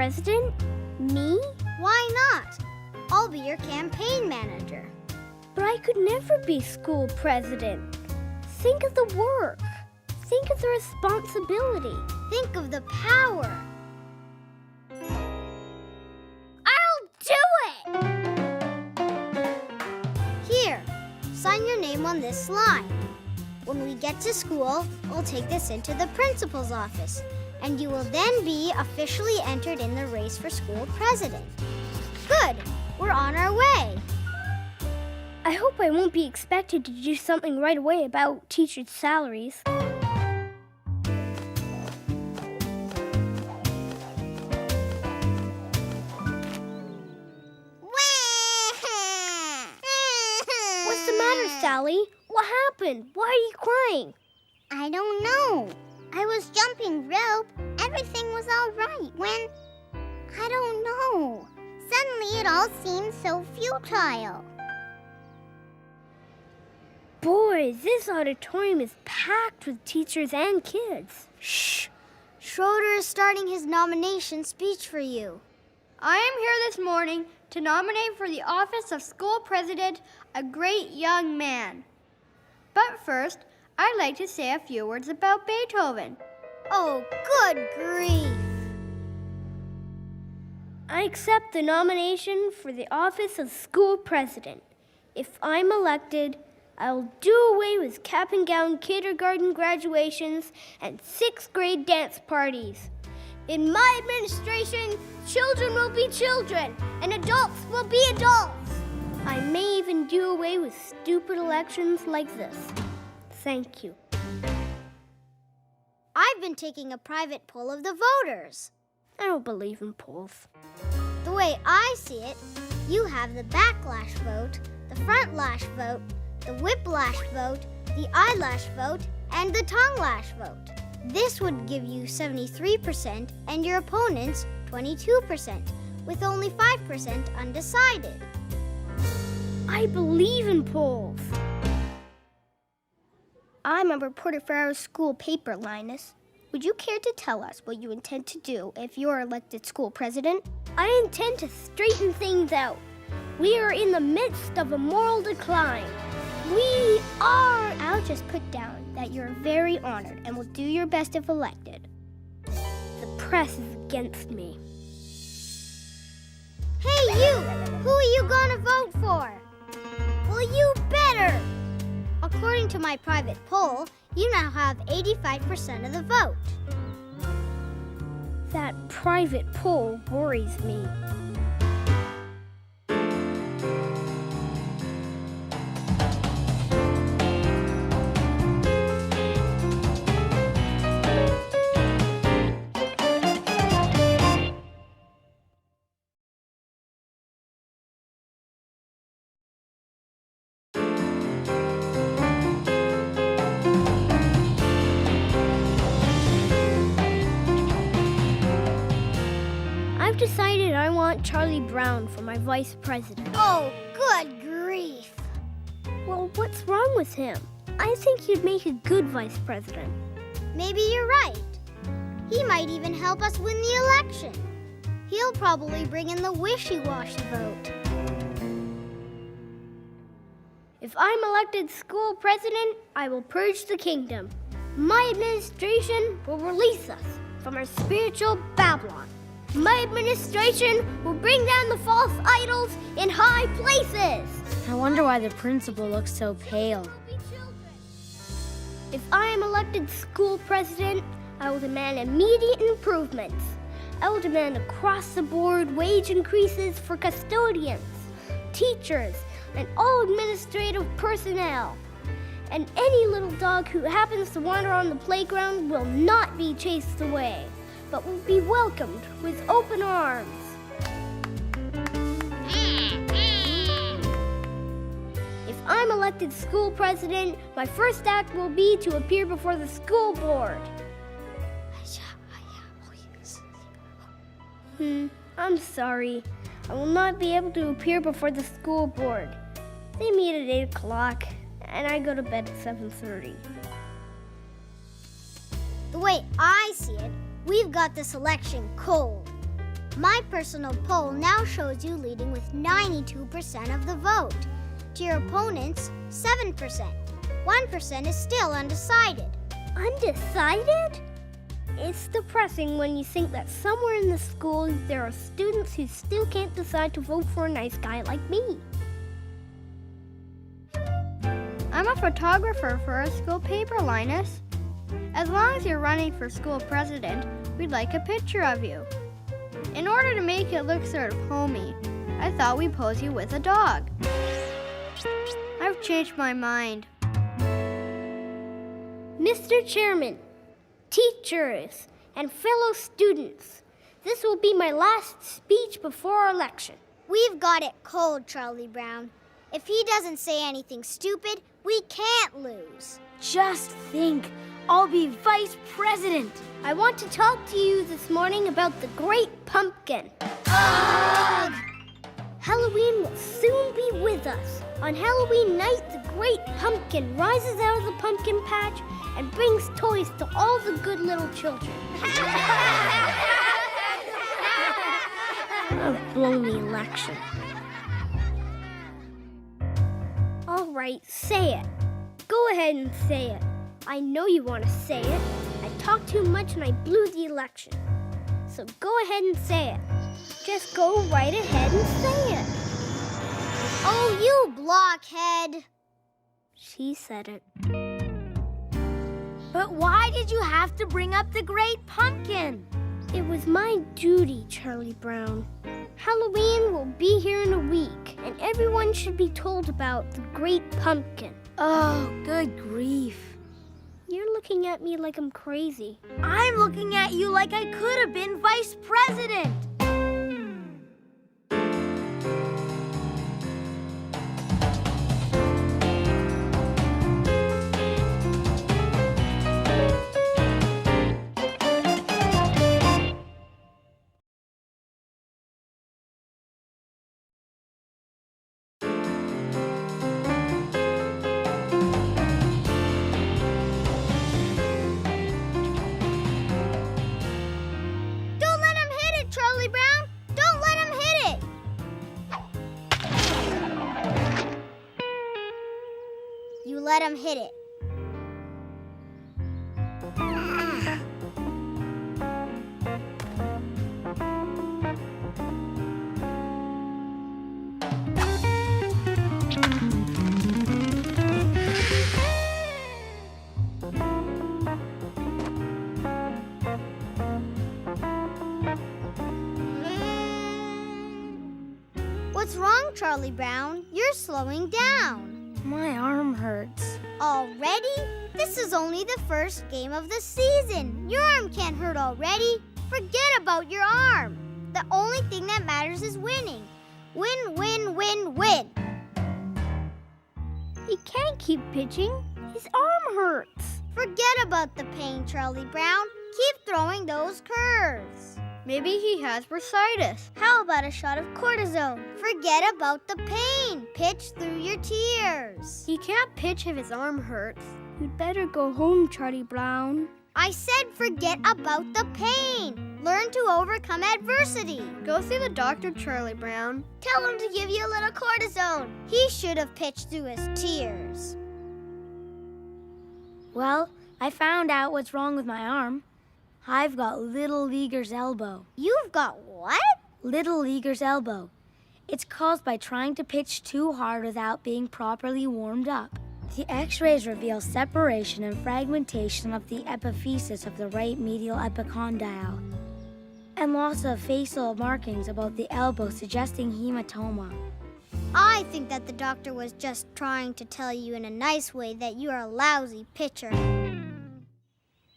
president? Me? Why not? I'll be your campaign manager. But I could never be school president. Think of the work. Think of the responsibility. Think of the power. I'll do it! Here, sign your name on this line. When we get to school, I'll take this into the principal's office, and you will then be officially entered in the race for school president. Good, we're on our way. I hope I won't be expected to do something right away about teachers' salaries. What's the matter, Sally? What happened? Why are you crying? I don't know. I was jumping rope. Everything was all right when... I don't know. Suddenly it all seemed so futile. Boys, this auditorium is packed with teachers and kids. Shh. Schroeder is starting his nomination speech for you. I am here this morning to nominate for the office of school president a great young man. But first, I'd like to say a few words about Beethoven. Oh, good grief. I accept the nomination for the office of school president. If I'm elected, I'll do away with cap and gown kindergarten graduations and 6th grade dance parties. In my administration, children will be children and adults will be adults. I may even do away with stupid elections like this. Thank you. I've been taking a private poll of the voters. I don't believe in polls. The way I see it, you have the backlash vote, the front-lash vote, the whiplash vote, the eyelash vote, and the tongue-lash vote. This would give you 73% and your opponents 22%, with only 5% undecided. I believe in polls. I'm a reporter for our school paper, Linus. Would you care to tell us what you intend to do if you're elected school president? I intend to straighten things out. We are in the midst of a moral decline. I'll just put down that you're very honored and will do your best if elected. The press is against me. Hey, you! Who are you gonna vote for? Well, you better! According to my private poll, you now have 85% of the vote. That private poll worries me. I've decided I want Charlie Brown for my vice president. Oh, good grief. Well, what's wrong with him? I think he'd make a good vice president. Maybe you're right. He might even help us win the election. He'll probably bring in the wishy-washy vote. If I'm elected school president, I will purge the kingdom. My administration will release us from our spiritual Babylon. My administration will bring down the false idols in high places. I wonder why the principal looks so pale. If I am elected school president, I will demand immediate improvements. I will demand across-the-board wage increases for custodians, teachers, and all administrative personnel. And any little dog who happens to wander on the playground will not be chased away, but will be welcomed with open arms. If I'm elected school president, my first act will be to appear before the school board. I'm sorry. I will not be able to appear before the school board. They meet at 8 o'clock, and I go to bed at 7:30. The way I see it, we've got this election cold. My personal poll now shows you leading with 92% of the vote. To your opponents, 7%. 1% is still undecided. Undecided? It's depressing when you think that somewhere in the school there are students who still can't decide to vote for a nice guy like me. I'm a photographer for a school paper, Linus. As long as you're running for school president, we'd like a picture of you. In order to make it look sort of homey, I thought we'd pose you with a dog. I've changed my mind. Mr. Chairman, teachers, and fellow students, this will be my last speech before our election. We've got it cold, Charlie Brown. If he doesn't say anything stupid, we can't lose. Just think, I'll be vice president. I want to talk to you this morning about the Great Pumpkin. Ugh! Halloween will soon be with us. On Halloween night, the Great Pumpkin rises out of the pumpkin patch and brings toys to all the good little children. I've blown the election. All right, say it. Go ahead and say it. I know you want to say it. I talked too much and I blew the election. So go ahead and say it. Just go right ahead and say it. Oh, you blockhead. She said it. But why did you have to bring up the Great Pumpkin? It was my duty, Charlie Brown. Halloween will be here in a week, and everyone should be told about the Great Pumpkin. Oh, good grief. You're looking at me like I'm crazy. I'm looking at you like I could have been vice president. Let him hit it. What's wrong, Charlie Brown? You're slowing down. My arm hurts. Already? This is only the first game of the season. Your arm can't hurt already. Forget about your arm. The only thing that matters is winning. Win, win, win, win. He can't keep pitching. His arm hurts. Forget about the pain, Charlie Brown. Keep throwing those curves. Maybe he has bursitis. How about a shot of cortisone? Forget about the pain. Pitch through your tears. He can't pitch if his arm hurts. You'd better go home, Charlie Brown. I said forget about the pain. Learn to overcome adversity. Go see the doctor, Charlie Brown. Tell him to give you a little cortisone. He should have pitched through his tears. Well, I found out what's wrong with my arm. I've got Little Leaguer's elbow. You've got what? Little Leaguer's elbow. It's caused by trying to pitch too hard without being properly warmed up. The x-rays reveal separation and fragmentation of the epiphysis of the right medial epicondyle, and loss of facial markings about the elbow suggesting hematoma. I think that the doctor was just trying to tell you in a nice way that you are a lousy pitcher.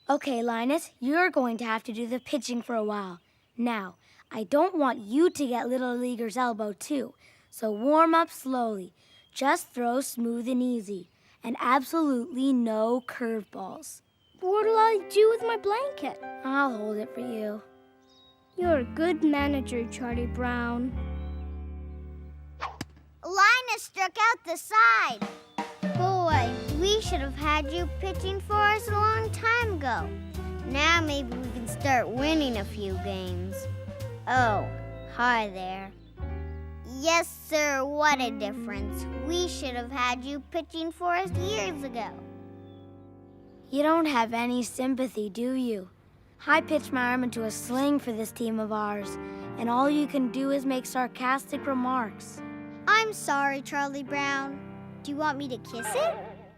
Okay, Linus, you're going to have to do the pitching for a while. Now, I don't want you to get Little Leaguer's elbow too, so warm up slowly. Just throw smooth and easy, and absolutely no curveballs. What'll I do with my blanket? I'll hold it for you. You're a good manager, Charlie Brown. Linus struck out the side. Boy, we should have had you pitching for us a long time ago. Now maybe we can start winning a few games. Oh, hi there. Yes, sir, what a difference. We should have had you pitching for us years ago. You don't have any sympathy, do you? I pitched my arm into a sling for this team of ours, and all you can do is make sarcastic remarks. I'm sorry, Charlie Brown. Do you want me to kiss it?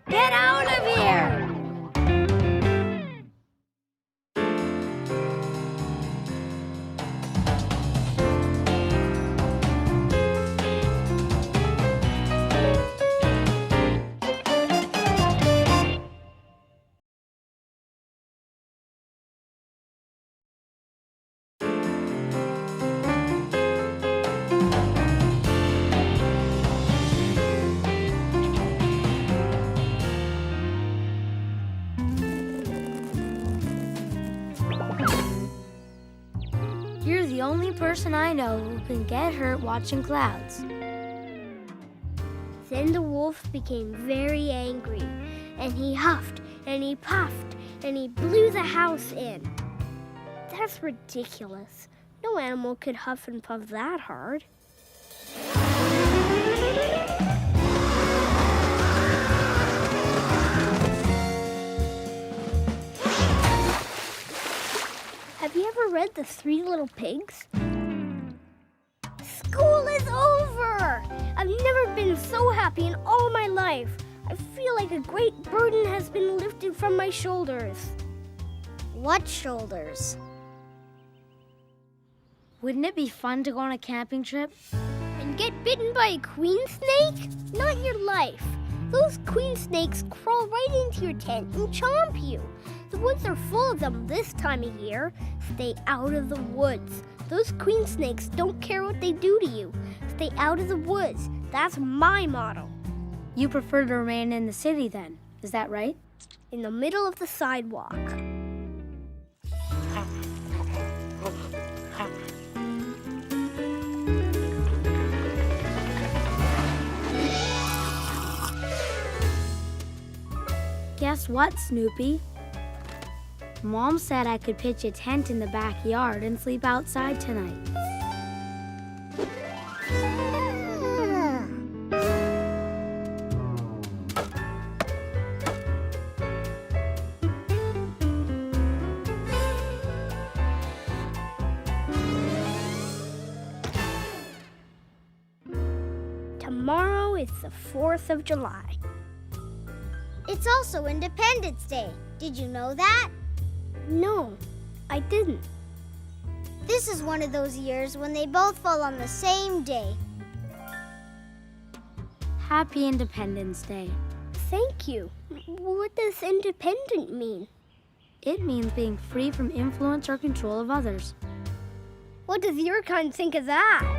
Get out of here! You're the only person I know who can get hurt watching clouds. Then the wolf became very angry, and he huffed and he puffed and he blew the house in. That's ridiculous. No animal could huff and puff that hard. Have you ever read The Three Little Pigs? School is over! I've never been so happy in all my life. I feel like a great burden has been lifted from my shoulders. What shoulders? Wouldn't it be fun to go on a camping trip? And get bitten by a queen snake? Not your life. Those queen snakes crawl right into your tent and chomp you. The woods are full of them this time of year. Stay out of the woods. Those queen snakes don't care what they do to you. Stay out of the woods. That's my motto. You prefer to remain in the city then, is that right? In the middle of the sidewalk. Guess what, Snoopy? Mom said I could pitch a tent in the backyard and sleep outside tonight. Tomorrow is the 4th of July. It's also Independence Day. Did you know that? No, I didn't. This is one of those years when they both fall on the same day. Happy Independence Day. Thank you. What does independent mean? It means being free from influence or control of others. What does your kind think of that?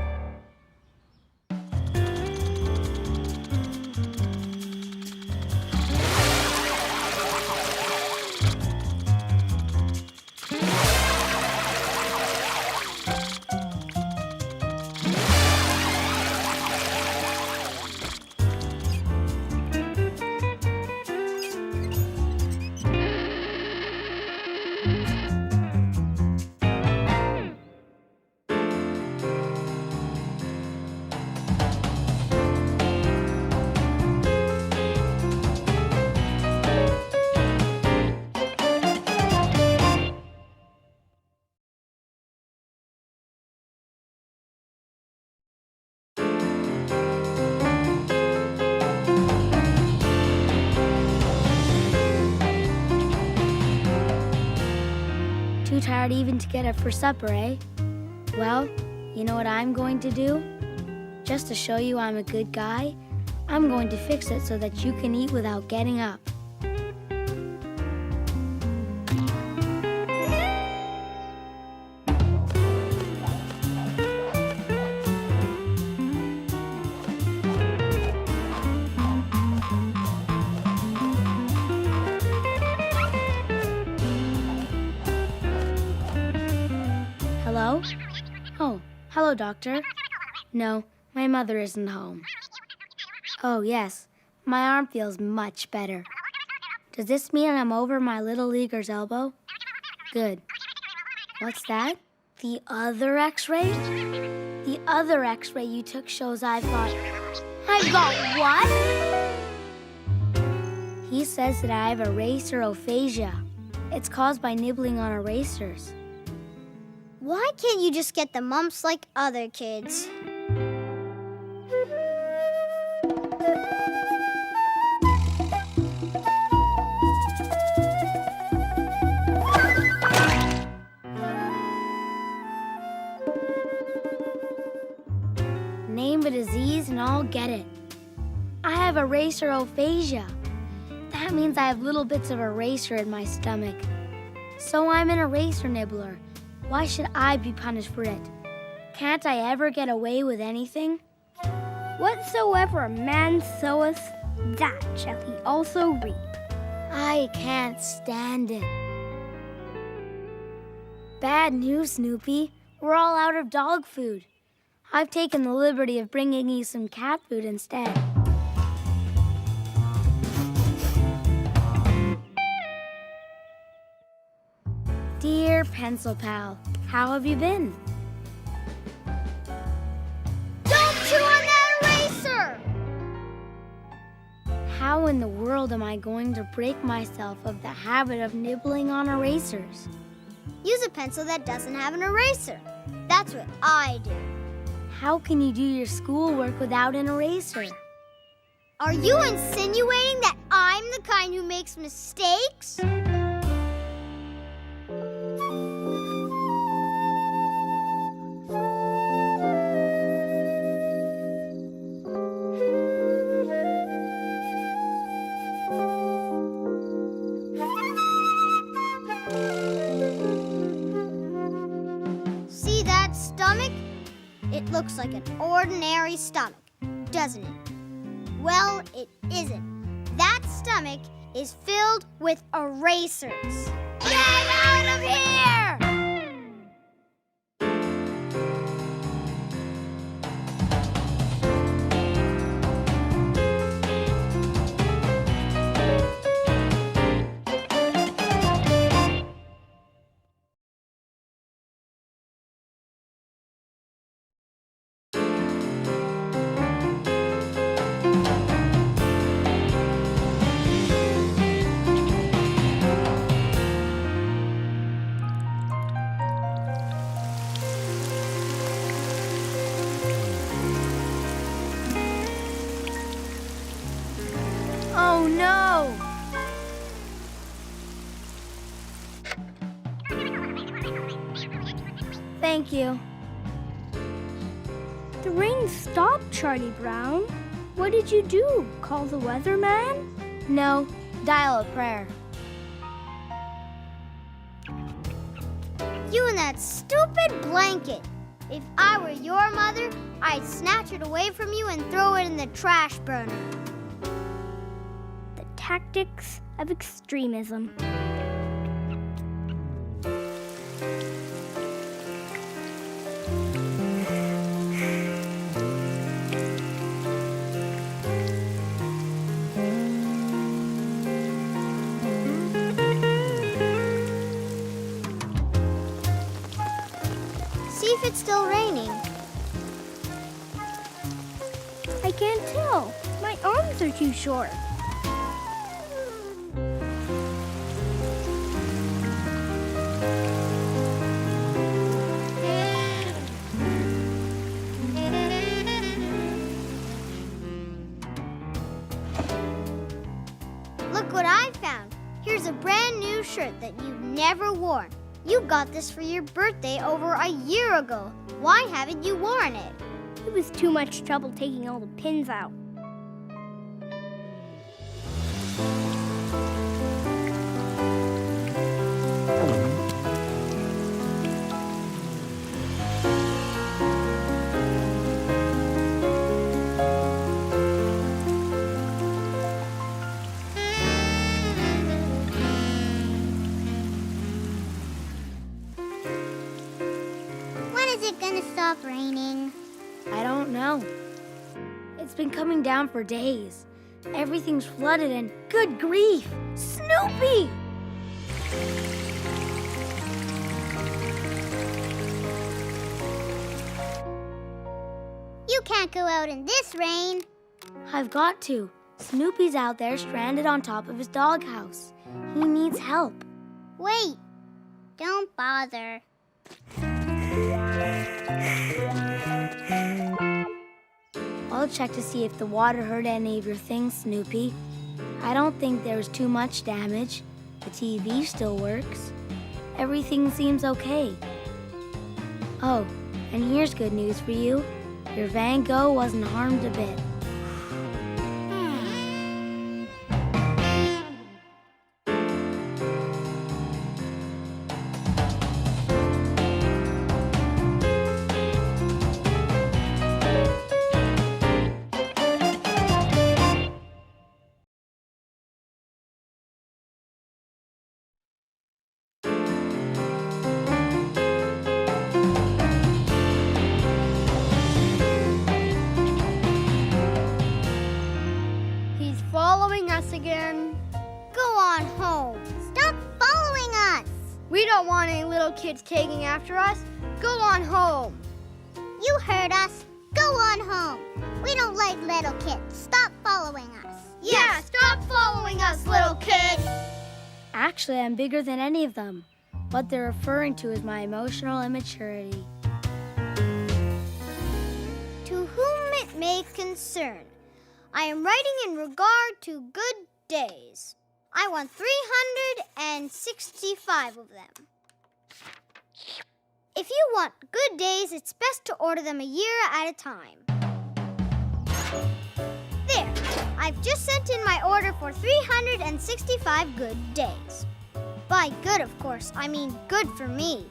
Too tired even to get up for supper, eh? Well, you know what I'm going to do? Just to show you I'm a good guy, I'm going to fix it so that you can eat without getting up. Hello? Oh, hello, Doctor. No, my mother isn't home. Oh, yes, my arm feels much better. Does this mean I'm over my little leaguer's elbow? Good. What's that? The other x-ray? The other x-ray you took shows I've got what? He says that I have eraserophagia. It's caused by nibbling on erasers. Why can't you just get the mumps like other kids? Name a disease and I'll get it. I have eraserophagia. That means I have little bits of eraser in my stomach. So I'm an eraser nibbler. Why should I be punished for it? Can't I ever get away with anything? Whatsoever a man soweth, that shall he also reap. I can't stand it. Bad news, Snoopy. We're all out of dog food. I've taken the liberty of bringing you some cat food instead. Dear Pencil Pal, how have you been? Don't chew on that eraser! How in the world am I going to break myself of the habit of nibbling on erasers? Use a pencil that doesn't have an eraser. That's what I do. How can you do your schoolwork without an eraser? Are you insinuating that I'm the kind who makes mistakes? See that stomach? It looks like an ordinary stomach, doesn't it? Well, it isn't. That stomach is filled with erasers. Get out of here! Oh no! Thank you. The rain stopped, Charlie Brown. What did you do? Call the weatherman? No, dial a prayer. You and that stupid blanket. If I were your mother, I'd snatch it away from you and throw it in the trash burner. The tactics of extremism. See if it's still raining. I can't tell. My arms are too short. Look what I found. Here's a brand new shirt that you've never worn. You got this for your birthday over a year ago. Why haven't you worn it? It was too much trouble taking all the pins out. When is it gonna stop raining? I don't know. It's been coming down for days. Everything's flooded and good grief! Snoopy! You can't go out in this rain. I've got to. Snoopy's out there stranded on top of his doghouse. He needs help. Wait. Don't bother. I'll check to see if the water hurt any of your things, Snoopy. I don't think there was too much damage. The TV still works. Everything seems okay. Oh, and here's good news for you. Your Van Gogh wasn't harmed a bit. He's following us again. Go on home. Stop following us. We don't want any little kids taking after us. Go on home. You heard us. Go on home. We don't like little kids. Stop following us. Yeah, stop following us, little kid. Actually, I'm bigger than any of them. What they're referring to is my emotional immaturity. To whom it may concern, I am writing in regard to good days. I want 365 of them. If you want good days, it's best to order them a year at a time. There, I've just sent in my order for 365 good days. By good, of course, I mean good for me.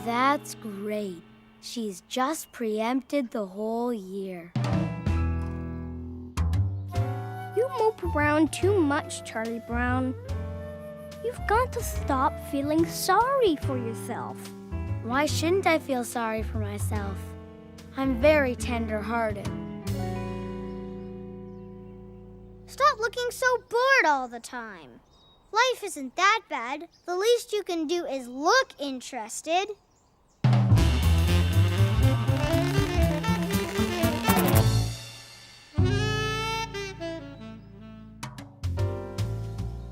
That's great. She's just preempted the whole year. You mope around too much, Charlie Brown. You've got to stop feeling sorry for yourself. Why shouldn't I feel sorry for myself? I'm very tender-hearted. Stop looking so bored all the time. Life isn't that bad. The least you can do is look interested.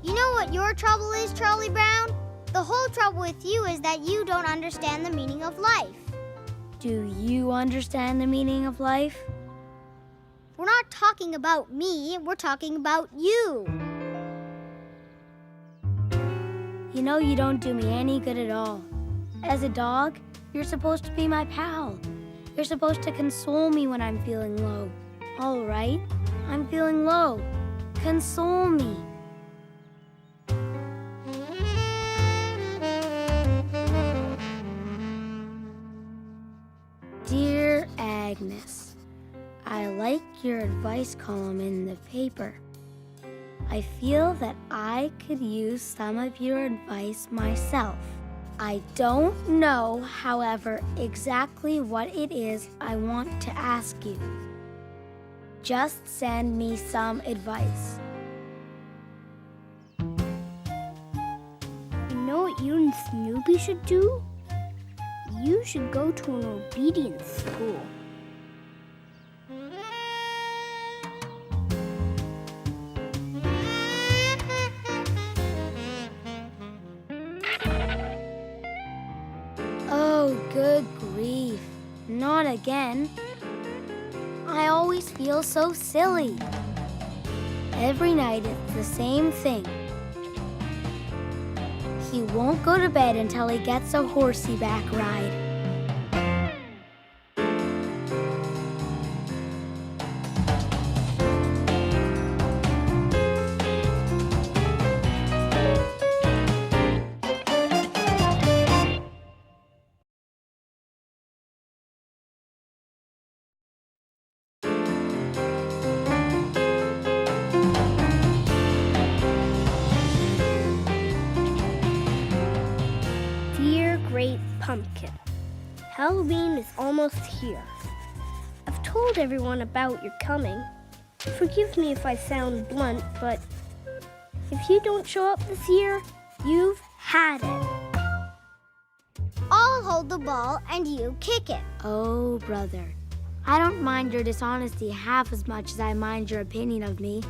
You know what your trouble is, Charlie Brown? The whole trouble with you is that you don't understand the meaning of life. Do you understand the meaning of life? We're not talking about me, we're talking about you. You know you don't do me any good at all. As a dog, you're supposed to be my pal. You're supposed to console me when I'm feeling low. All right, I'm feeling low. Console me. Dear Agnes, I like your advice column in the paper. I feel that I could use some of your advice myself. I don't know, however, exactly what it is I want to ask you. Just send me some advice. You know what you and Snoopy should do? You should go to an obedience school. Oh, good grief. Not again. I always feel so silly. Every night it's the same thing. He won't go to bed until he gets a horsey back ride. Great pumpkin. Halloween is almost here. I've told everyone about your coming. Forgive me if I sound blunt, but if you don't show up this year, you've had it. I'll hold the ball and you kick it. Oh, brother, I don't mind your dishonesty half as much as I mind your opinion of me.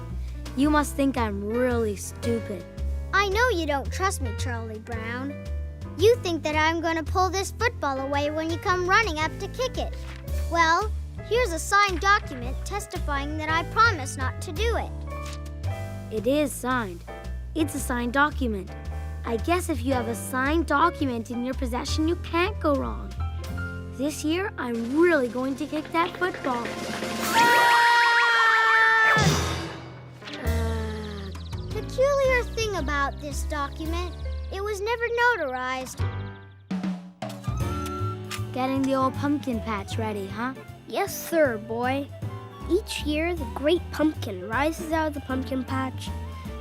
You must think I'm really stupid. I know you don't trust me, Charlie Brown. You think that I'm going to pull this football away when you come running up to kick it. Well, here's a signed document testifying that I promise not to do it. It is signed. It's a signed document. I guess if you have a signed document in your possession, you can't go wrong. This year, I'm really going to kick that football. Peculiar thing about this document, it was never notarized. Getting the old pumpkin patch ready, huh? Yes, sir, boy. Each year, the great pumpkin rises out of the pumpkin patch,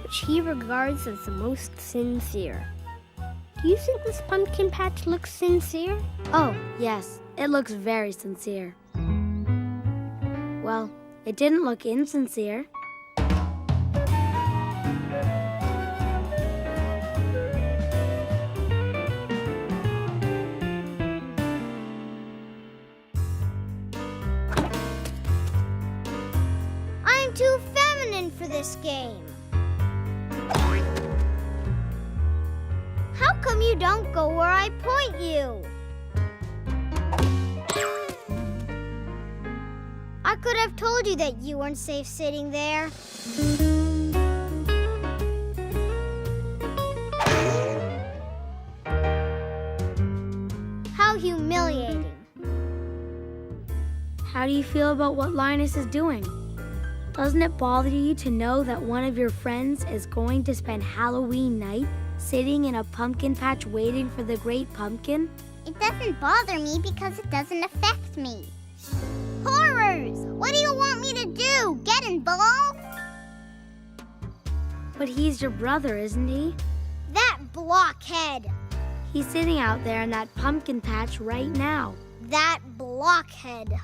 which he regards as the most sincere. Do you think this pumpkin patch looks sincere? Oh, yes. It looks very sincere. Well, it didn't look insincere. I'm too feminine for this game. How come you don't go where I point you? I could have told you that you weren't safe sitting there. How humiliating. How do you feel about what Linus is doing? Doesn't it bother you to know that one of your friends is going to spend Halloween night sitting in a pumpkin patch waiting for the great pumpkin? It doesn't bother me because it doesn't affect me. Horrors! What do you want me to do? Get involved? But he's your brother, isn't he? That blockhead! He's sitting out there in that pumpkin patch right now. That blockhead!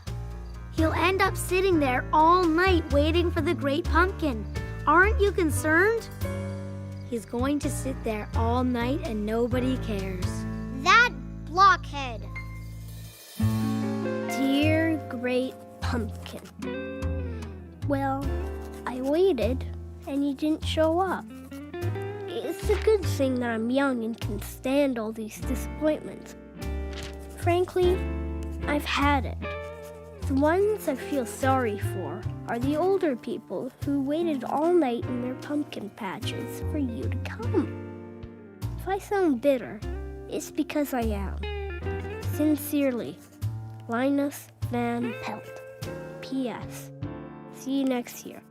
He'll end up sitting there all night waiting for the great pumpkin. Aren't you concerned? He's going to sit there all night and nobody cares. That blockhead! Dear great pumpkin. Well, I waited and he didn't show up. It's a good thing that I'm young and can stand all these disappointments. Frankly, I've had it. The ones I feel sorry for are the older people who waited all night in their pumpkin patches for you to come. If I sound bitter, it's because I am. Sincerely, Linus Van Pelt. P.S. See you next year.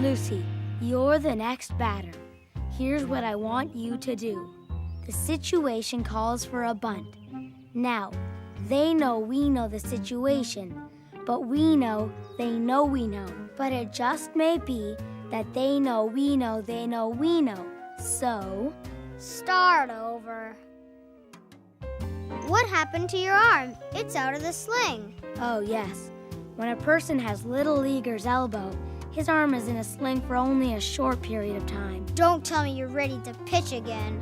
Lucy, you're the next batter. Here's what I want you to do. The situation calls for a bunt. Now, they know we know the situation, but we know they know we know. But it just may be that they know we know they know we know. So, Start over. What happened to your arm? It's out of the sling. oh yes, when a person has little leaguer's elbow, his arm is in a sling for only a short period of time. Don't tell me you're ready to pitch again.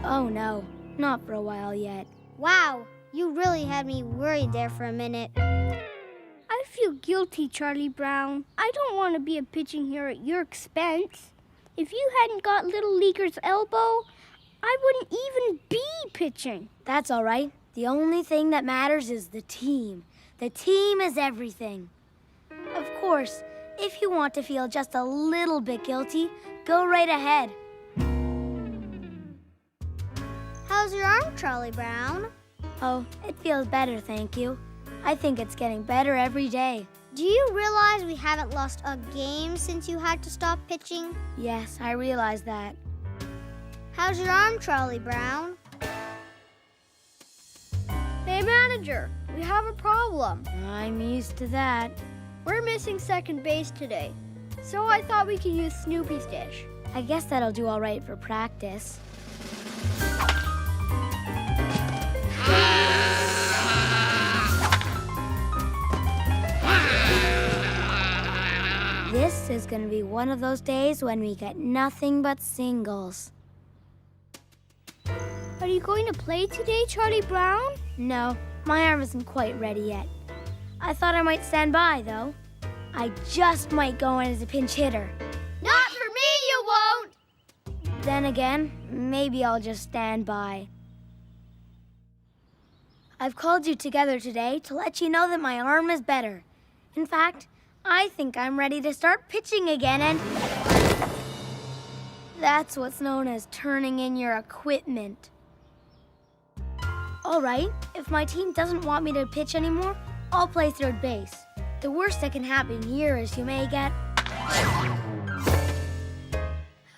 Oh no, not for a while yet. Wow, you really had me worried there for a minute. I feel guilty, Charlie Brown. I don't want to be a pitching here at your expense. If you hadn't got Little Leaguer's elbow, I wouldn't even be pitching. That's all right. The only thing that matters is the team. The team is everything. Of course, if you want to feel just a little bit guilty, go right ahead. How's your arm, Charlie Brown? Oh, it feels better, thank you. I think it's getting better every day. Do you realize we haven't lost a game since you had to stop pitching? Yes, I realize that. How's your arm, Charlie Brown? Hey, manager, we have a problem. I'm used to that. We're missing second base today, so I thought we could use Snoopy's dish. I guess that'll do all right for practice. This is going to be one of those days when we get nothing but singles. Are you going to play today, Charlie Brown? No, my arm isn't quite ready yet. I thought I might stand by, though. I just might go in as a pinch hitter. Not for me, you won't! Then again, maybe I'll just stand by. I've called you together today to let you know that my arm is better. In fact, I think I'm ready to start pitching again, and that's what's known as turning in your equipment. All right, if my team doesn't want me to pitch anymore, I'll play third base. The worst that can happen here is you may get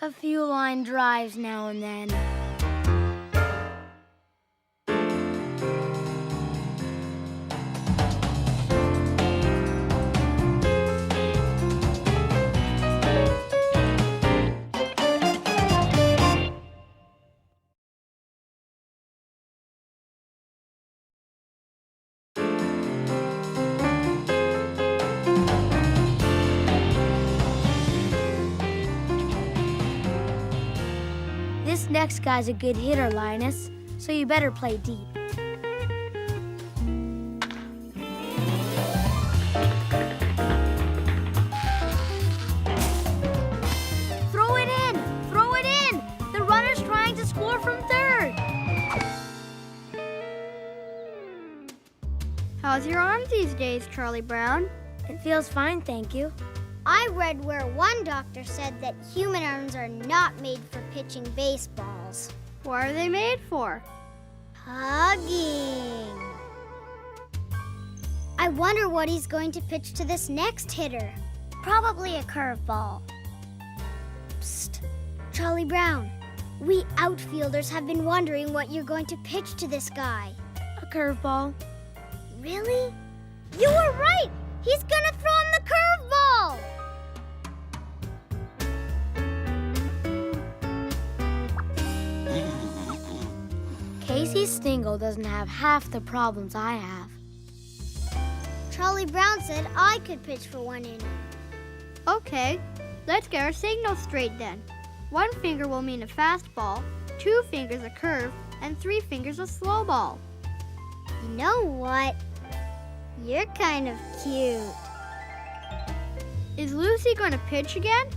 a few line drives now and then. This next guy's a good hitter, Linus, so you better play deep. Throw it in! Throw it in! The runner's trying to score from third. How's your arm these days, Charlie Brown? It feels fine, thank you. I read where one doctor said that human arms are not made for pitching baseballs. What are they made for? Hugging. I wonder what he's going to pitch to this next hitter. Probably a curveball. Psst, Charlie Brown. We outfielders have been wondering what you're going to pitch to this guy. A curveball. Really? You were right! He's gonna throw him the curveball! Casey Stingle doesn't have half the problems I have. Charlie Brown said I could pitch for 1 inning. Okay, let's get our signals straight then. 1 finger will mean a fastball, 2 fingers a curve, and 3 fingers a slow ball. You know what? You're kind of cute. Is Lucy going to pitch again?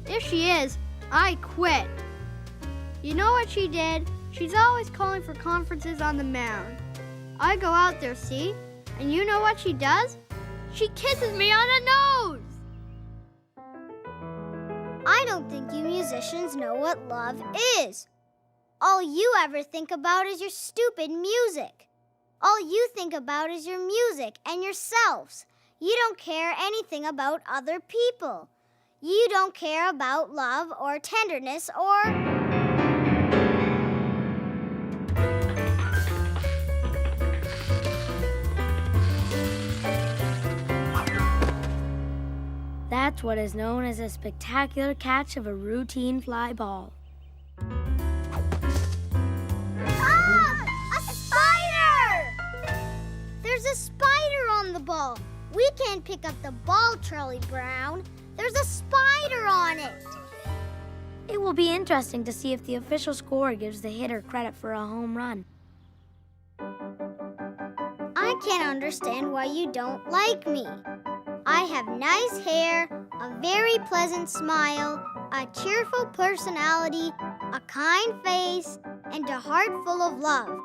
If she is, I quit. You know what she did? She's always calling for conferences on the mound. I go out there, see? And you know what she does? She kisses me on the nose! I don't think you musicians know what love is. All you ever think about is your stupid music. All you think about is your music and yourselves. You don't care anything about other people. You don't care about love or tenderness or... That's what is known as a spectacular catch of a routine fly ball. Ah! A spider! There's a spider on the ball. We can't pick up the ball, Charlie Brown. There's a spider on it. It will be interesting to see if the official score gives the hitter credit for a home run. I can't understand why you don't like me. I have nice hair, a very pleasant smile, a cheerful personality, a kind face, and a heart full of love.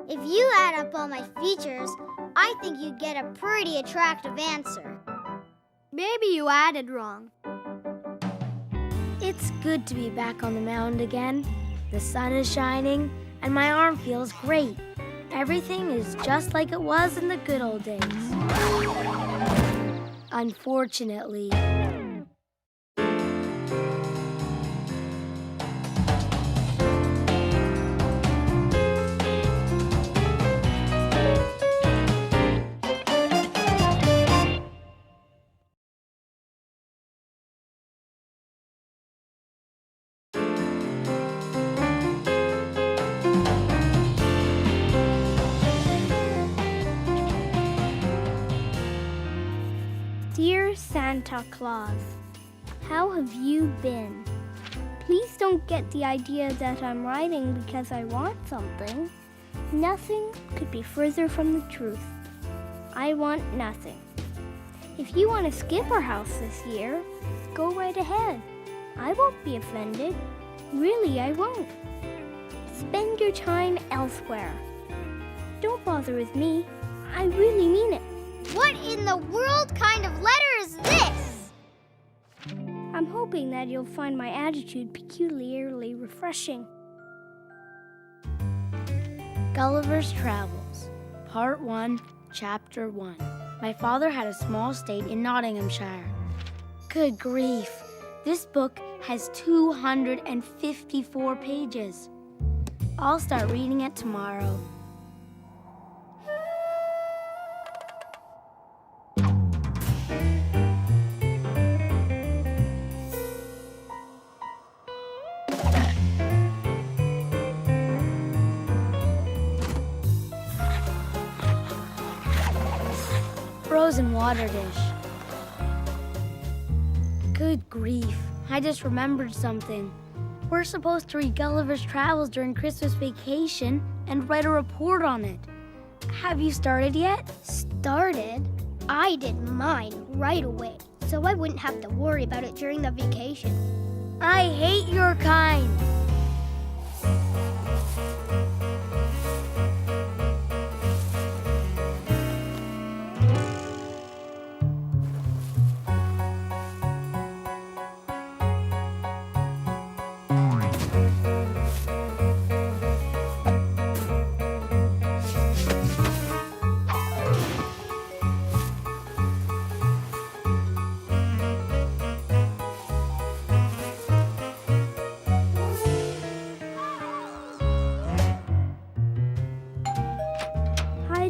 If you add up all my features, I think you'd get a pretty attractive answer. Maybe you added wrong. It's good to be back on the mound again. The sun is shining, and my arm feels great. Everything is just like it was in the good old days. Unfortunately. Dear Santa Claus, how have you been? Please don't get the idea that I'm writing because I want something. Nothing could be further from the truth. I want nothing. If you want to skip our house this year, go right ahead. I won't be offended. Really, I won't. Spend your time elsewhere. Don't bother with me. I really mean it. What in the world kind of letter is this? I'm hoping that you'll find my attitude peculiarly refreshing. Gulliver's Travels, Part 1, Chapter 1. My father had a small estate in Nottinghamshire. Good grief, this book has 254 pages. I'll start reading it tomorrow. Frozen water dish. Good grief, I just remembered something. We're supposed to read Gulliver's Travels during Christmas vacation and write a report on it. Have you started yet? Started? I did mine right away, so I wouldn't have to worry about it during the vacation. I hate your kind.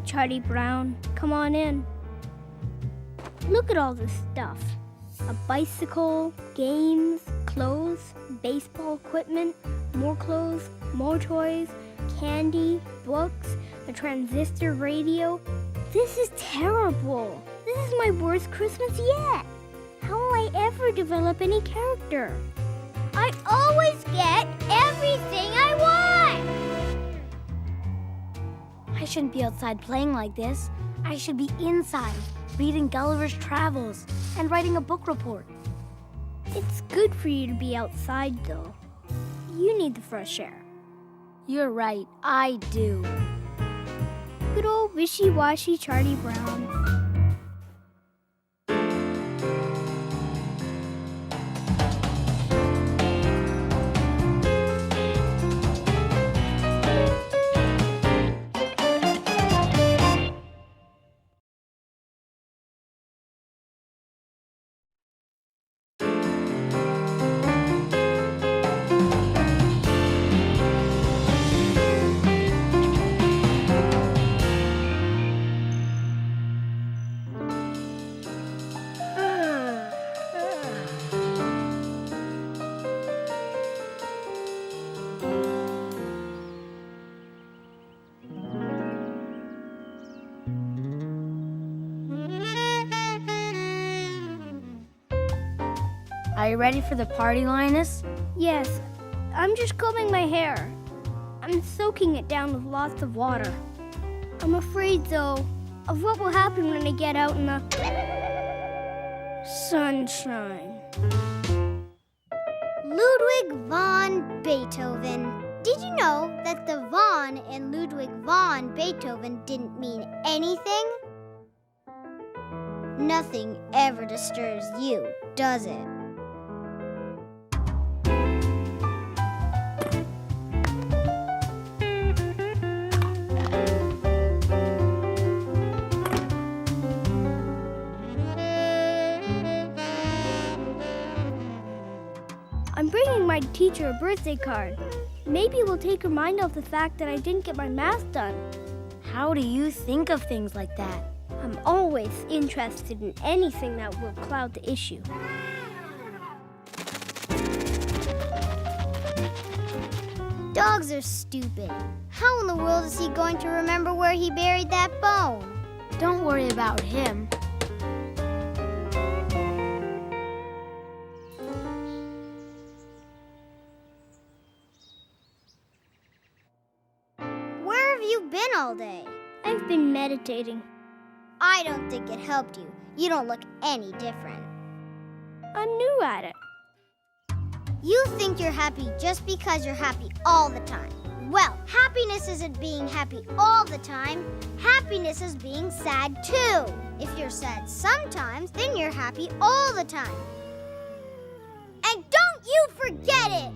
Charlie Brown, come on in. Look at all this stuff. A bicycle, games, clothes, baseball equipment, more clothes, more toys, candy, books, a transistor radio. This is terrible. This is my worst Christmas yet. How will I ever develop any character? I always get everything I want! I shouldn't be outside playing like this. I should be inside, reading Gulliver's Travels and writing a book report. It's good for you to be outside, though. You need the fresh air. You're right, I do. Good old wishy-washy Charlie Brown. Are you ready for the party, Linus? Yes, I'm just combing my hair. I'm soaking it down with lots of water. I'm afraid, though, of what will happen when I get out in the sunshine. Ludwig von Beethoven. Did you know that the von in Ludwig von Beethoven didn't mean anything? Nothing ever disturbs you, does it? I'm bringing my teacher a birthday card. Maybe we'll take her mind off the fact that I didn't get my math done. How do you think of things like that? I'm always interested in anything that will cloud the issue. Dogs are stupid. How in the world is he going to remember where he buried that bone? Don't worry about him. been all day? I've been meditating. I don't think it helped you. You don't look any different. I'm new at it. You think you're happy just because you're happy all the time. Well, happiness isn't being happy all the time. Happiness is being sad too. If you're sad sometimes, then you're happy all the time. And don't you forget it!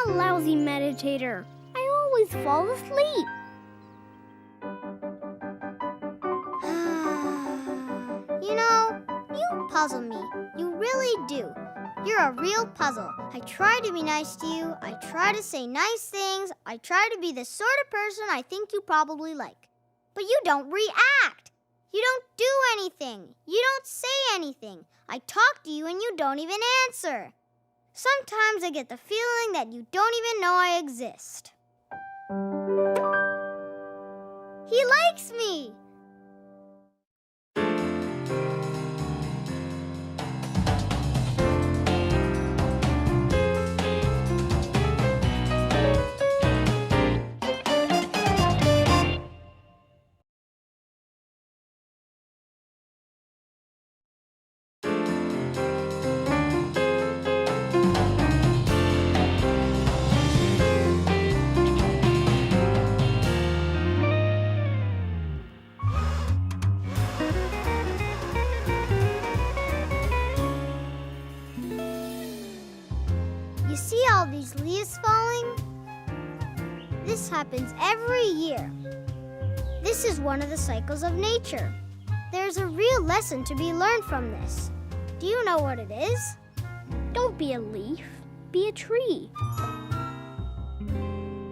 I'm a lousy meditator. I always fall asleep. You know, you puzzle me. You really do. You're a real puzzle. I try to be nice to you. I try to say nice things. I try to be the sort of person I think you probably like. But you don't react. You don't do anything. You don't say anything. I talk to you and you don't even answer. Sometimes I get the feeling that you don't even know I exist. He likes me! You see all these leaves falling? This happens every year. This is one of the cycles of nature. There's a real lesson to be learned from this. Do you know what it is? Don't be a leaf. Be a tree.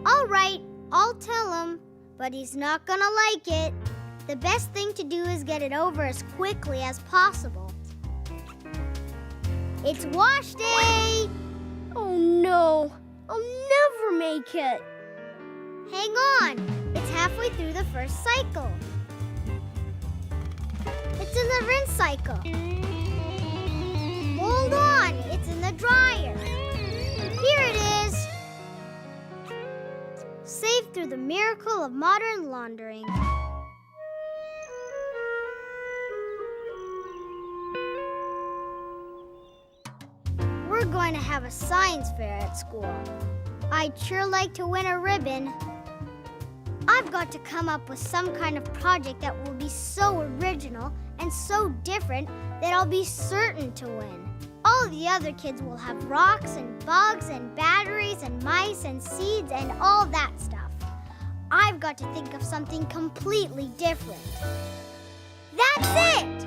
All right, I'll tell him, but he's not gonna like it. The best thing to do is get it over as quickly as possible. It's wash day! Oh no, I'll never make it. Hang on, it's halfway through the first cycle. It's in the rinse cycle. Hold on, it's in the dryer. Here it is. Saved through the miracle of modern laundering. We're going to have a science fair at school. I'd sure like to win a ribbon. I've got to come up with some kind of project that will be so original and so different that I'll be certain to win. All the other kids will have rocks and bugs and batteries and mice and seeds and all that stuff. I've got to think of something completely different. That's it!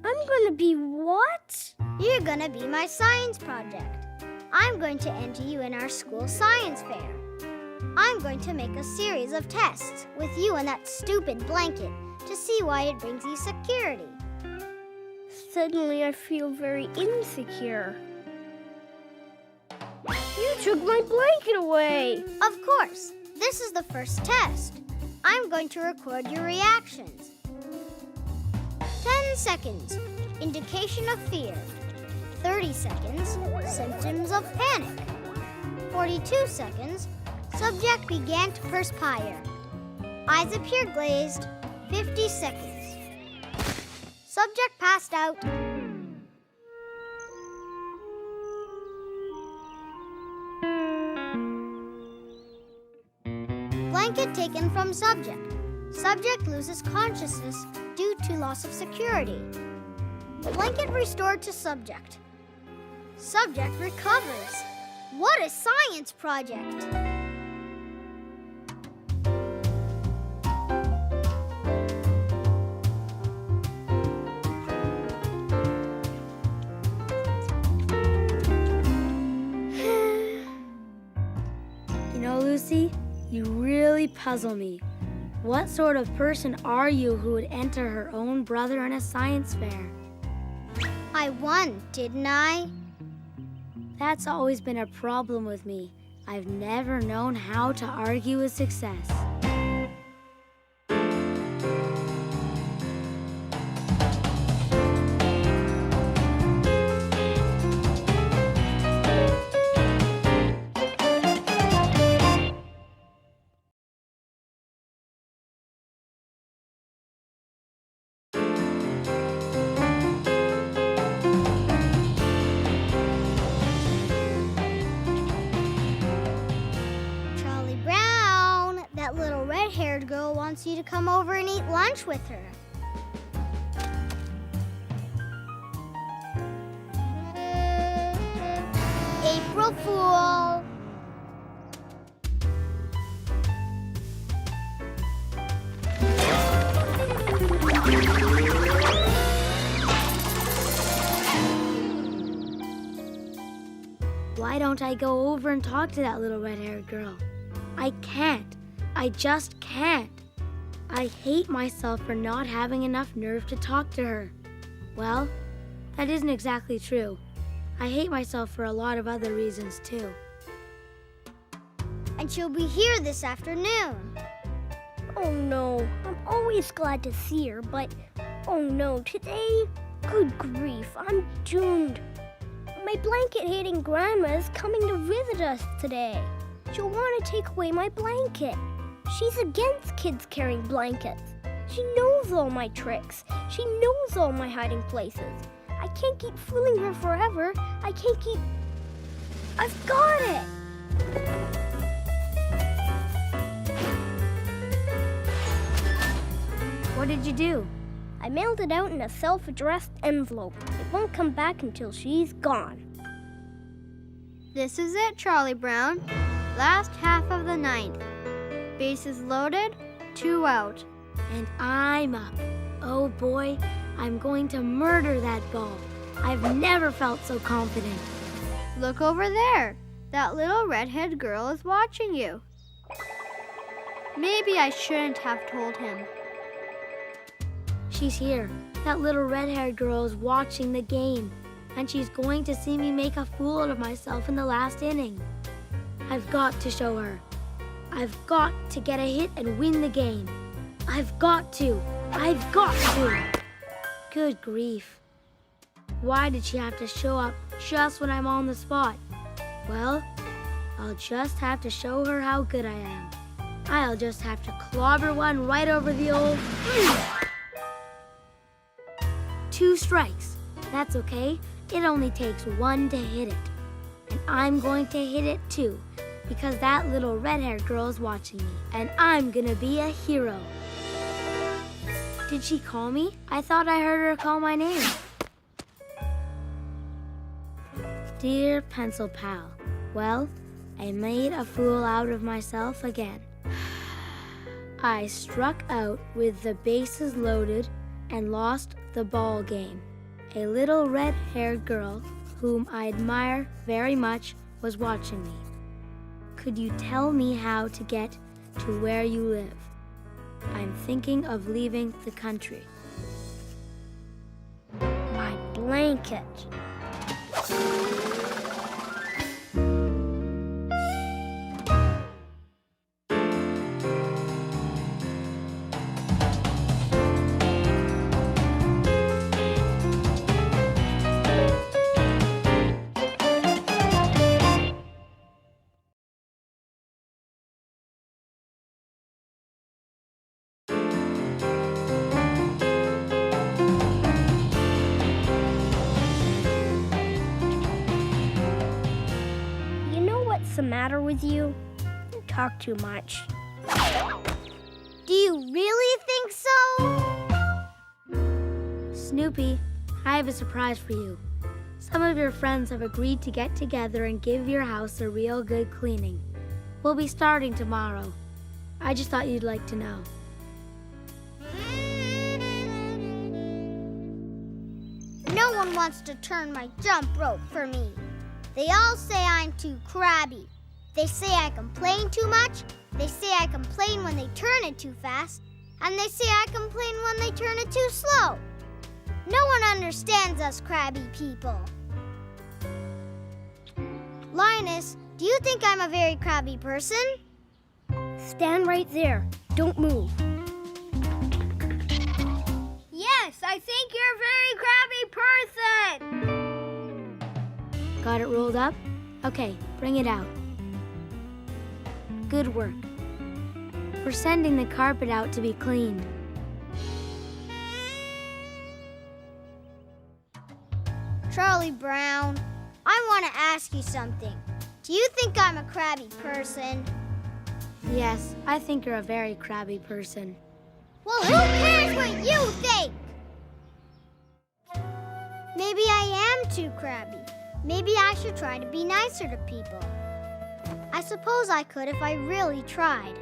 I'm gonna be what? You're gonna be my science project. I'm going to enter you in our school science fair. I'm going to make a series of tests with you and that stupid blanket to see why it brings you security. Suddenly I feel very insecure. You took my blanket away. Of course, this is the first test. I'm going to record your reactions. 10 seconds, indication of fear. 30 seconds, symptoms of panic. 42 seconds, subject began to perspire. Eyes appear glazed. 50 seconds. Subject passed out. Blanket taken from subject. Subject loses consciousness due to loss of security. Blanket restored to subject. Subject recovers. What a science project! You know, Lucy, you really puzzle me. What sort of person are you who would enter her own brother in a science fair? I won, didn't I? That's always been a problem with me. I've never known how to argue with success. wants you to come over and eat lunch with her. April Fool! Why don't I go over and talk to that little red-haired girl? I can't. I just can't. I hate myself for not having enough nerve to talk to her. Well, that isn't exactly true. I hate myself for a lot of other reasons, too. And she'll be here this afternoon. Oh no, I'm always glad to see her, but oh no, today? Good grief, I'm doomed. My blanket-hating grandma is coming to visit us today. She'll want to take away my blanket. She's against kids carrying blankets. She knows all my tricks. She knows all my hiding places. I can't keep fooling her forever. I can't keep... I've got it! What did you do? I mailed it out in a self-addressed envelope. It won't come back until she's gone. This is it, Charlie Brown. Last half of the ninth. Bases loaded, 2 out. And I'm up. Oh boy, I'm going to murder that ball. I've never felt so confident. Look over there. That little redhead girl is watching you. Maybe I shouldn't have told him. She's here. That little red-haired girl is watching the game, and she's going to see me make a fool out of myself in the last inning. I've got to show her. I've got to get a hit and win the game. I've got to. I've got to. Good grief. Why did she have to show up just when I'm on the spot? Well, I'll just have to show her how good I am. I'll just have to clobber one right over the old... 2 strikes. That's okay. It only takes 1 to hit it. And I'm going to hit it too, because that little red-haired girl is watching me, and I'm gonna be a hero. Did she call me? I thought I heard her call my name. Dear pencil pal, well, I made a fool out of myself again. I struck out with the bases loaded and lost the ball game. A little red-haired girl whom I admire very much was watching me. Could you tell me how to get to where you live? I'm thinking of leaving the country. My blanket. What's the matter with you? You talk too much. Do you really think so? Snoopy, I have a surprise for you. Some of your friends have agreed to get together and give your house a real good cleaning. We'll be starting tomorrow. I just thought you'd like to know. No one wants to turn my jump rope for me. They all say I'm too crabby. They say I complain too much. They say I complain when they turn it too fast. And they say I complain when they turn it too slow. No one understands us crabby people. Linus, do you think I'm a very crabby person? Stand right there. Don't move. Yes, I think you're a very crabby person. Got it rolled up? Okay, bring it out. Good work. We're sending the carpet out to be cleaned. Charlie Brown, I want to ask you something. Do you think I'm a crabby person? Yes, I think you're a very crabby person. Well, who cares what you think? Maybe I am too crabby. Maybe I should try to be nicer to people. I suppose I could if I really tried.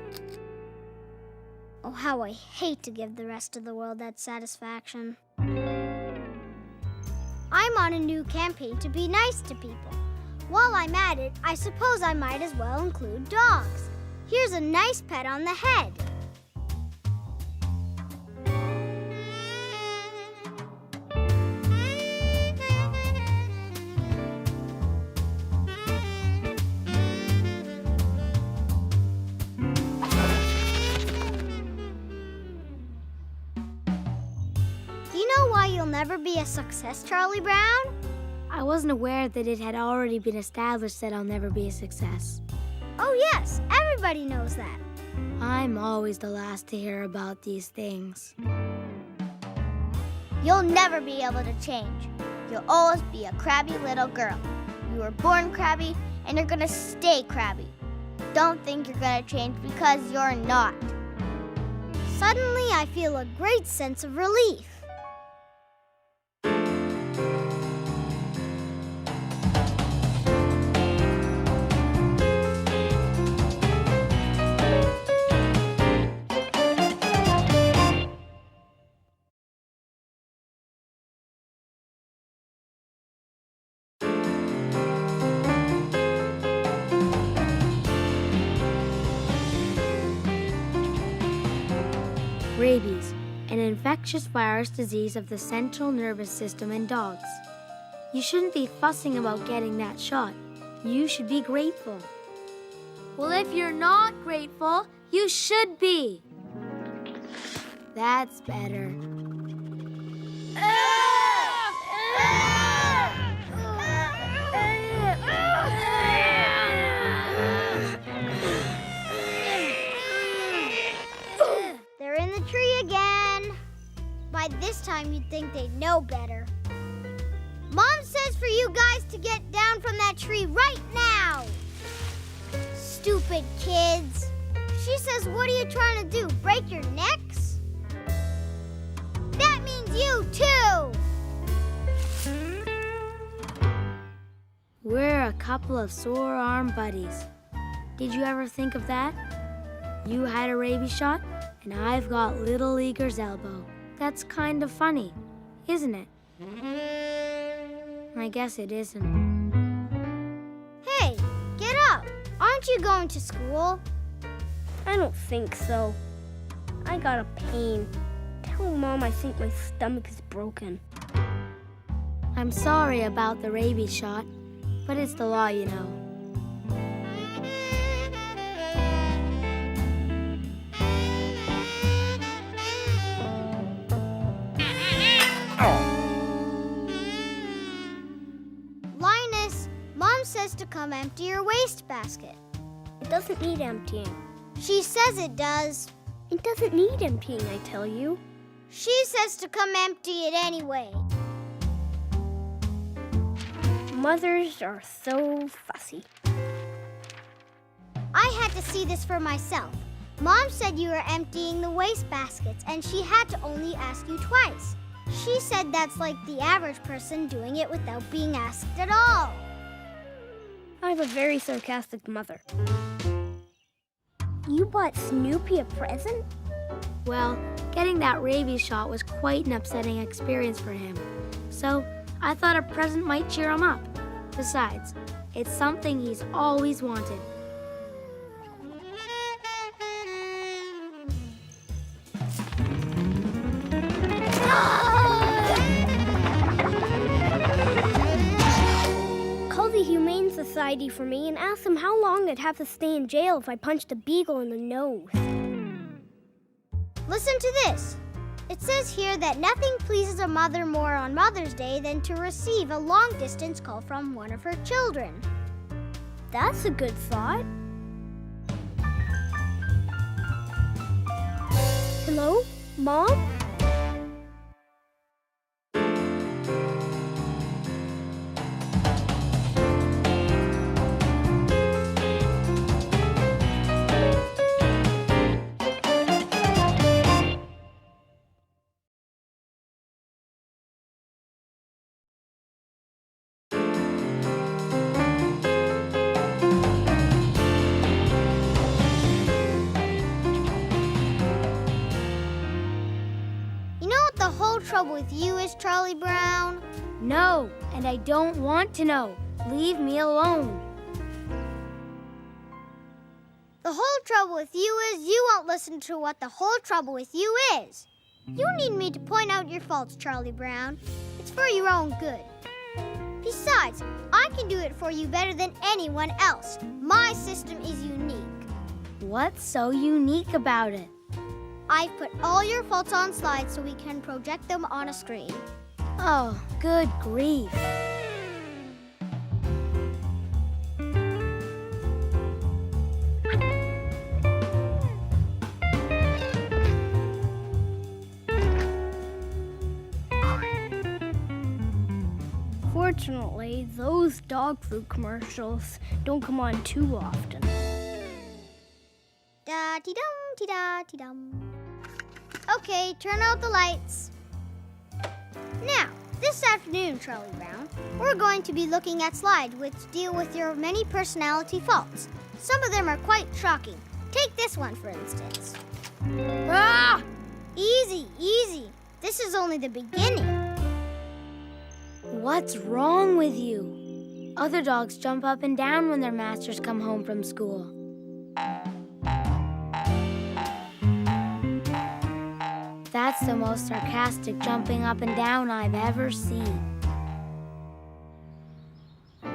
Oh, how I hate to give the rest of the world that satisfaction. I'm on a new campaign to be nice to people. While I'm at it, I suppose I might as well include dogs. Here's a nice pet on the head. Do you know why you'll never be a success, Charlie Brown? I wasn't aware that it had already been established that I'll never be a success. Oh yes, everybody knows that. I'm always the last to hear about these things. You'll never be able to change. You'll always be a crabby little girl. You were born crabby, and you're gonna stay crabby. Don't think you're gonna change because you're not. Suddenly, I feel a great sense of relief. Rabies, an infectious virus disease of the central nervous system in dogs. You shouldn't be fussing about getting that shot. You should be grateful. Well, if you're not grateful, you should be. That's better. They're in the tree again. By this time, you'd think they'd know better. Mom says for you guys to get down from that tree right now. Stupid kids. She says, what are you trying to do, break your necks? That means you too. We're a couple of sore-arm buddies. Did you ever think of that? You had a rabies shot, and I've got Little Eager's elbow. That's kind of funny, isn't it? I guess it isn't. Hey, get up. Aren't you going to school? I don't think so. I got a pain. Tell Mom I think my stomach is broken. I'm sorry about the rabies shot, but it's the law, you know. Linus, Mom says to come empty your wastebasket. It doesn't need emptying. She says it does. It doesn't need emptying, I tell you. She says to come empty it anyway. Mothers are so fussy. I had to see this for myself. Mom said you were emptying the wastebaskets, and she had to only ask you twice. She said that's like the average person doing it without being asked at all. I have a very sarcastic mother. You bought Snoopy a present? Well, getting that rabies shot was quite an upsetting experience for him. So I thought a present might cheer him up. Besides, it's something he's always wanted. Call the Humane Society for me and ask them how long I'd have to stay in jail if I punched a beagle in the nose. Listen to this. It says here that nothing pleases a mother more on Mother's Day than to receive a long-distance call from one of her children. That's a good thought. Hello? Mom? trouble with you is, Charlie Brown? No, and I don't want to know. Leave me alone. The whole trouble with you is you won't listen to what the whole trouble with you is. You need me to point out your faults, Charlie Brown. It's for your own good. Besides, I can do it for you better than anyone else. My system is unique. What's so unique about it? I've put all your faults on slides so we can project them on a screen. Oh, good grief. Fortunately, those dog food commercials don't come on too often. Da-dee-dum-dee-da-dee-dum. Okay, turn out the lights. Now, this afternoon, Charlie Brown, we're going to be looking at slides which deal with your many personality faults. Some of them are quite shocking. Take this one, for instance. Ah! Easy, easy. This is only the beginning. What's wrong with you? Other dogs jump up and down when their masters come home from school. That's the most sarcastic jumping up and down I've ever seen.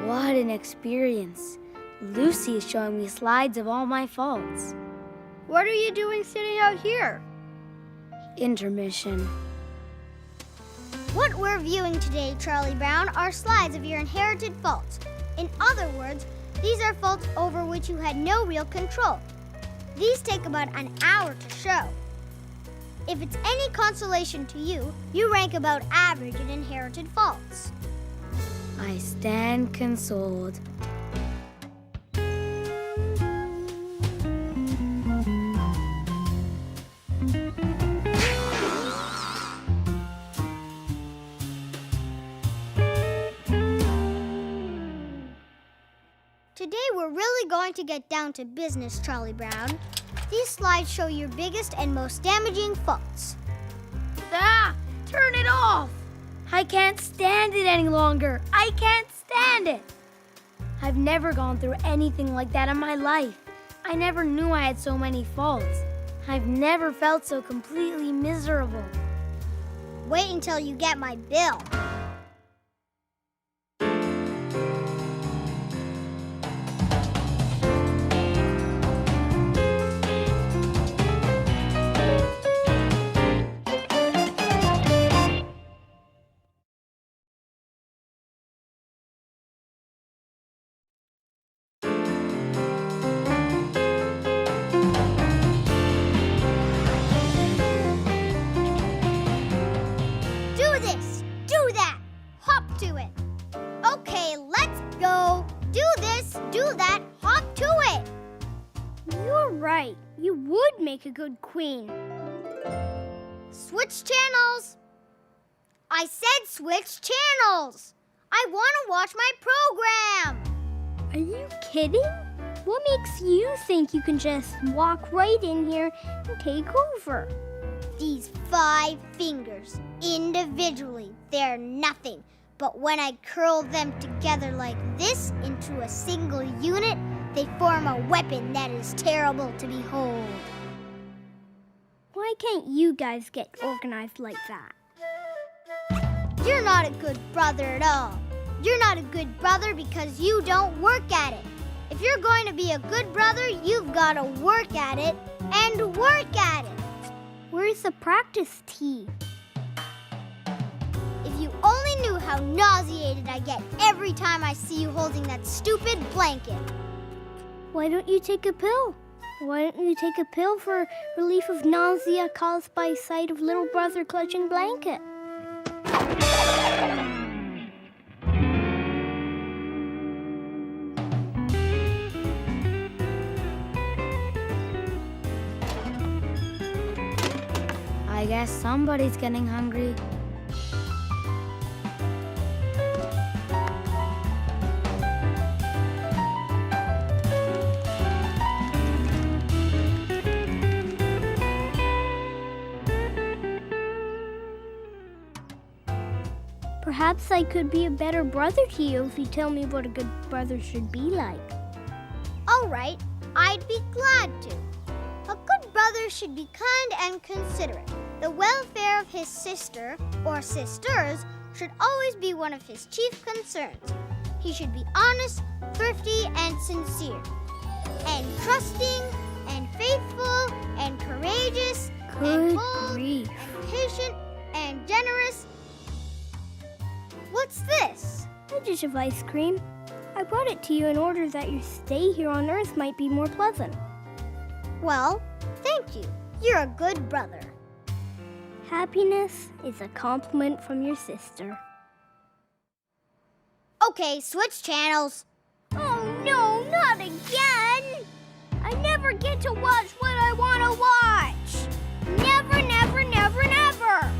What an experience. Lucy is showing me slides of all my faults. What are you doing sitting out here? Intermission. What we're viewing today, Charlie Brown, are slides of your inherited faults. In other words, these are faults over which you had no real control. These take about an hour to show. If it's any consolation to you, you rank about average in inherited faults. I stand consoled. Today we're really going to get down to business, Charlie Brown. These slides show your biggest and most damaging faults. Ah! Turn it off! I can't stand it any longer. I can't stand it. I've never gone through anything like that in my life. I never knew I had so many faults. I've never felt so completely miserable. Wait until you get my bill. You would make a good queen. Switch channels. I said switch channels. I want to watch my program. Are you kidding? What makes you think you can just walk right in here and take over? These 5 fingers, individually, they're nothing. But when I curl them together like this into a single unit, they form a weapon that is terrible to behold. Why can't you guys get organized like that? You're not a good brother at all. You're not a good brother because you don't work at it. If you're going to be a good brother, you've got to work at it and work at it. Where's the practice tee? If you only knew how nauseated I get every time I see you holding that stupid blanket. Why don't you take a pill? Why don't you take a pill for relief of nausea caused by sight of little brother clutching blanket? I guess somebody's getting hungry. Perhaps I could be a better brother to you if you tell me what a good brother should be like. All right, I'd be glad to. A good brother should be kind and considerate. The welfare of his sister or sisters should always be one of his chief concerns. He should be honest, thrifty, and sincere, and trusting, and faithful, and courageous, and Good bold, grief. and patient, and generous. What's this? A dish of ice cream. I brought it to you in order that your stay here on Earth might be more pleasant. Well, thank you. You're a good brother. Happiness is a compliment from your sister. Okay, switch channels. Oh no, not again! I never get to watch what I want to watch! Never, never, never, never!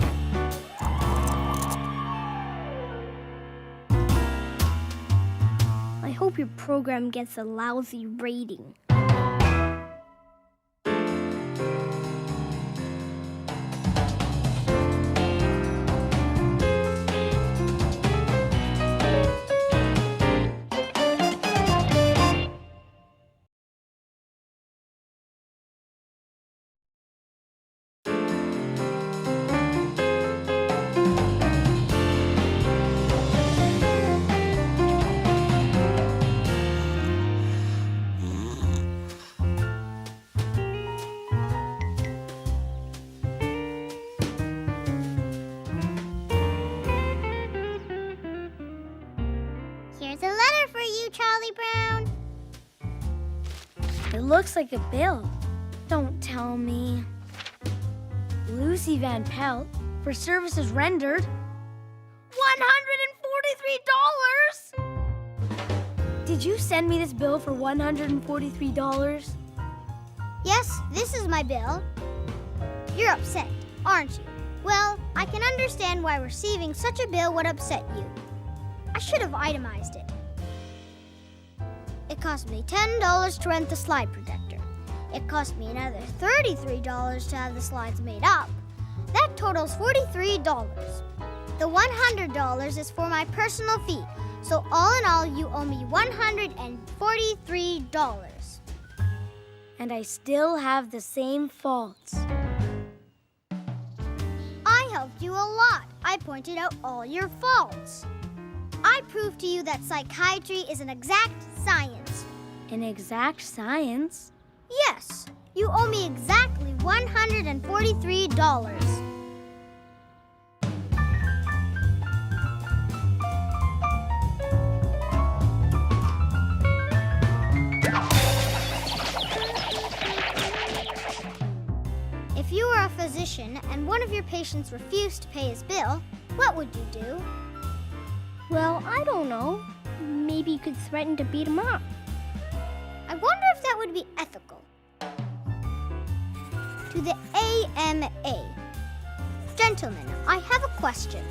I hope your program gets a lousy rating. Here's a letter for you, Charlie Brown. It looks like a bill. Don't tell me. Lucy Van Pelt, for services rendered. $143! Did you send me this bill for $143? Yes, this is my bill. You're upset, aren't you? Well, I can understand why receiving such a bill would upset you. I should have itemized it. It cost me $10 to rent the slide protector. It cost me another $33 to have the slides made up. That totals $43. The $100 is for my personal fee, so all in all, you owe me $143. And I still have the same faults. I helped you a lot. I pointed out all your faults. I proved to you that psychiatry is an exact science. An exact science? Yes, you owe me exactly $143. If you were a physician and one of your patients refused to pay his bill, what would you do? Well, I don't know. Maybe you could threaten to beat him up. I wonder if that would be ethical. To the AMA. Gentlemen, I have a question.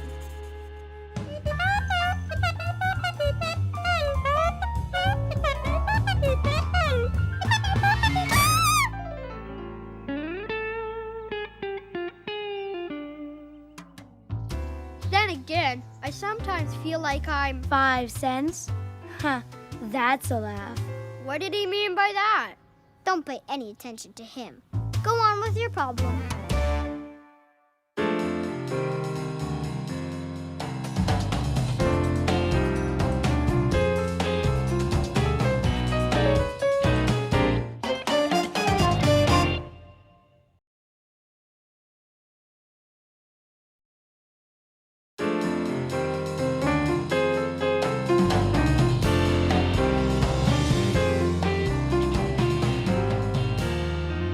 Then again, I sometimes feel like I'm... 5 cents? Huh, that's a laugh. What did he mean by that? Don't pay any attention to him. Go on with your problem.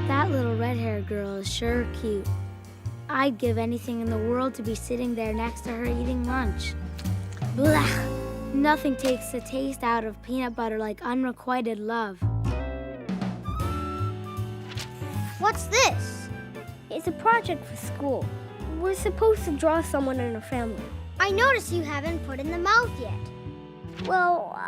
That little red-haired girl is sure cute. I'd give anything in the world to be sitting there next to her eating lunch. Blah! Nothing takes the taste out of peanut butter like unrequited love. What's this? It's a project for school. We're supposed to draw someone in a family. I notice you haven't put in the mouth yet. Well,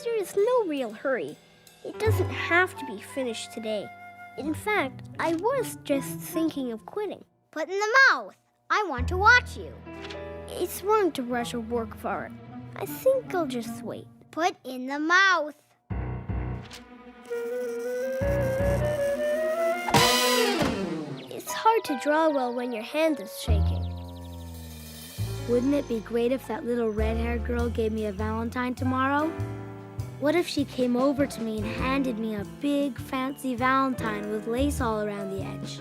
there's no real hurry. It doesn't have to be finished today. In fact, I was just thinking of quitting. Put in the mouth. I want to watch you. It's wrong to rush or work for it. I think I'll just wait. Put in the mouth. It's hard to draw well when your hand is shaking. Wouldn't it be great if that little red-haired girl gave me a Valentine tomorrow? What if she came over to me and handed me a big, fancy Valentine with lace all around the edge?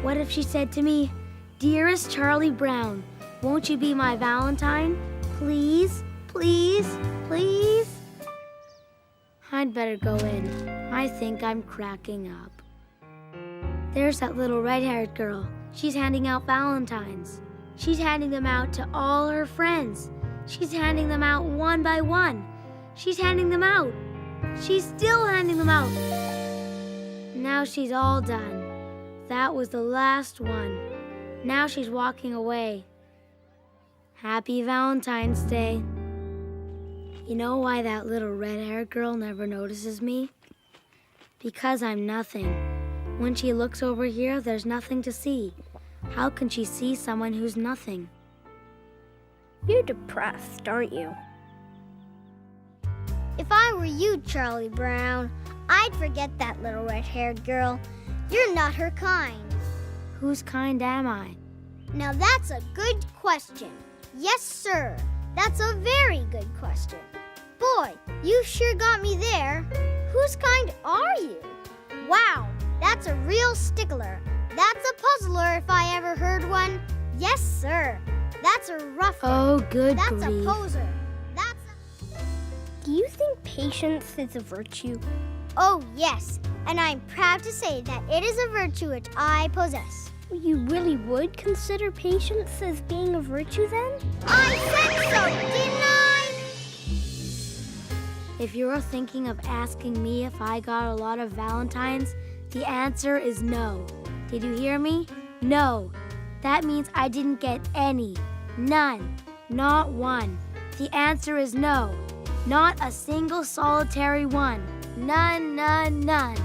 What if she said to me, "Dearest Charlie Brown, won't you be my Valentine? Please, please, please?" I'd better go in. I think I'm cracking up. There's that little red-haired girl. She's handing out Valentines. She's handing them out to all her friends. She's handing them out one by one. She's handing them out. She's still handing them out. Now she's all done. That was the last one. Now she's walking away. Happy Valentine's Day. You know why that little red-haired girl never notices me? Because I'm nothing. When she looks over here, there's nothing to see. How can she see someone who's nothing? You're depressed, aren't you? If I were you, Charlie Brown, I'd forget that little red-haired girl. You're not her kind. Whose kind am I? Now that's a good question. Yes, sir. That's a very good question. Boy, you sure got me there. Whose kind are you? Wow, that's a real stickler. That's a puzzler if I ever heard one. Yes, sir. That's a rough one. Oh, good That's grief. a poser. Do you think patience is a virtue? Oh, yes. And I'm proud to say that it is a virtue which I possess. You really would consider patience as being a virtue then? I said so, didn't I? If you're thinking of asking me if I got a lot of Valentines, the answer is no. Did you hear me? No. That means I didn't get any. None. Not one. The answer is no. Not a single solitary one. None, none, none.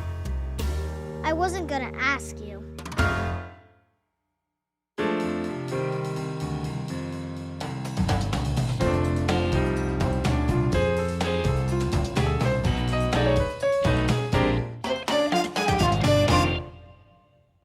I wasn't gonna ask you.